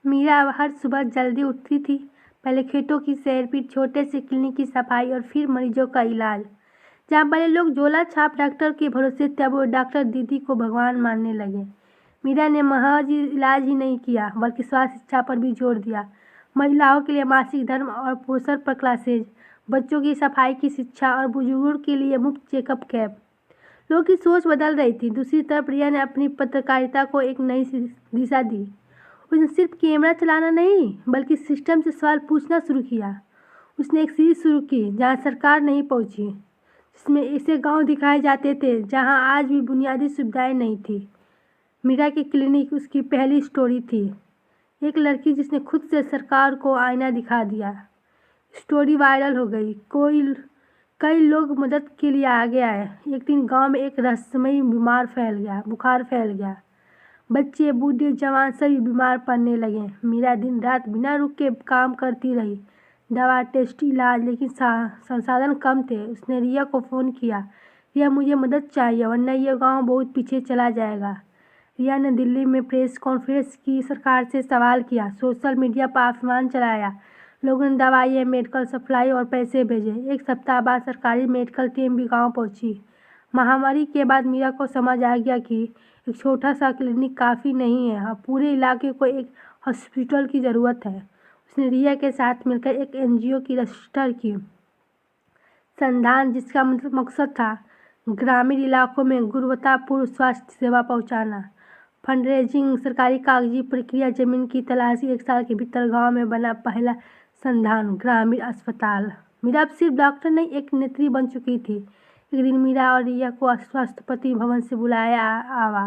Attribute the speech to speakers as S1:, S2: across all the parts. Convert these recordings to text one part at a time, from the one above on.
S1: मीरा हर सुबह जल्दी उठती थी। पहले खेतों की सैर, फिर छोटे से क्लिनिक की सफाई और फिर मरीजों का इलाज। जहाँ पहले लोग झोला छाप डॉक्टर के भरोसे थे, अब वो डॉक्टर दीदी को भगवान मानने लगे। मीरा ने महज इलाज ही नहीं किया बल्कि स्वास्थ्य शिक्षा पर भी जोर दिया। महिलाओं के लिए मासिक धर्म और पोषण पर क्लासेज, बच्चों की सफाई की शिक्षा और बुजुर्गों के लिए मुफ्त चेकअप कैंप। लोगों की सोच बदल रही थी। दूसरी तरफ रिया ने अपनी पत्रकारिता को एक नई दिशा दी। उसने सिर्फ कैमरा चलाना नहीं बल्कि सिस्टम से सवाल पूछना शुरू किया। उसने एक सीरीज शुरू की जहां सरकार नहीं पहुंची, जिसमें ऐसे गांव दिखाए जाते थे जहां आज भी बुनियादी सुविधाएं नहीं थी। मीरा की क्लिनिक उसकी पहली स्टोरी थी। एक लड़की जिसने खुद से सरकार को आईना दिखा दिया। स्टोरी वायरल हो गई। कई लोग मदद के लिए आगे आए। एक दिन गांव में एक रहस्यमयी बुखार फैल गया। बच्चे, बूढ़े, जवान सभी बीमार पड़ने लगे। मीरा दिन रात बिना रुक के काम करती रही। दवा, टेस्ट, इलाज, लेकिन संसाधन कम थे। उसने रिया को फ़ोन किया, रिया मुझे मदद चाहिए वरना ये गांव बहुत पीछे चला जाएगा। रिया ने दिल्ली में प्रेस कॉन्फ्रेंस की, सरकार से सवाल किया, सोशल मीडिया पर अफवाह चलाया। लोगों ने दवाइयाँ, मेडिकल सप्लाई और पैसे भेजे। एक सप्ताह बाद सरकारी मेडिकल टीम भी गाँव पहुँची। महामारी के बाद मीरा को समझ आ गया कि एक छोटा सा क्लिनिक काफ़ी नहीं है, अब पूरे इलाके को एक हॉस्पिटल की ज़रूरत है। उसने रिया के साथ मिलकर एक एनजीओ की रजिस्टर की, संधान, जिसका मकसद था ग्रामीण इलाकों में गुणवत्तापूर्ण स्वास्थ्य सेवा पहुंचाना। फंड रेजिंग, सरकारी कागजी प्रक्रिया, जमीन की तलाशी। 1 साल के भीतर गांव में बना पहला संधान ग्रामीण अस्पताल। मीरा अब सिर्फ डॉक्टर नहीं, एक नेत्री बन चुकी थी। एक दिन मीरा और रिया को राष्ट्रपति भवन से बुलाया आवा।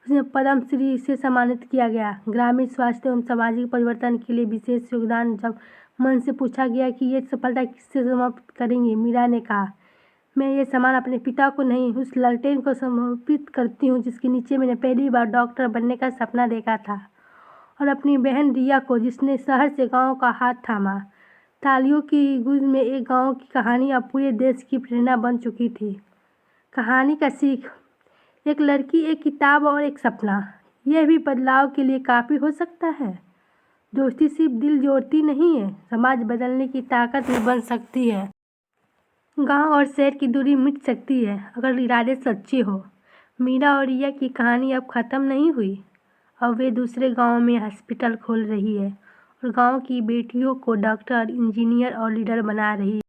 S1: उसे पद्म श्री से सम्मानित किया गया। ग्रामीण स्वास्थ्य एवं सामाजिक परिवर्तन के लिए विशेष योगदान। जब मन से पूछा गया कि ये सफलता किससे समर्पित करेंगी, मीरा ने कहा, मैं ये सम्मान अपने पिता को नहीं, उस लालटेन को समर्पित करती हूँ जिसके नीचे मैंने पहली बार डॉक्टर बनने का सपना देखा था, और अपनी बहन रिया को जिसने शहर से गाँव का हाथ थामा। तालियों की गूंज में एक गाँव की कहानी अब पूरे देश की प्रेरणा बन चुकी थी। कहानी का सीख, एक लड़की, एक किताब और एक सपना, यह भी बदलाव के लिए काफ़ी हो सकता है। दोस्ती सिर्फ दिल जोड़ती नहीं है, समाज बदलने की ताकत भी बन सकती है। गांव और शहर की दूरी मिट सकती है अगर इरादे सच्चे हो। मीरा और रिया की कहानी अब ख़त्म नहीं हुई। अब वे दूसरे गांव में हॉस्पिटल खोल रही है और गांव की बेटियों को डॉक्टर, इंजीनियर और लीडर बना रही है।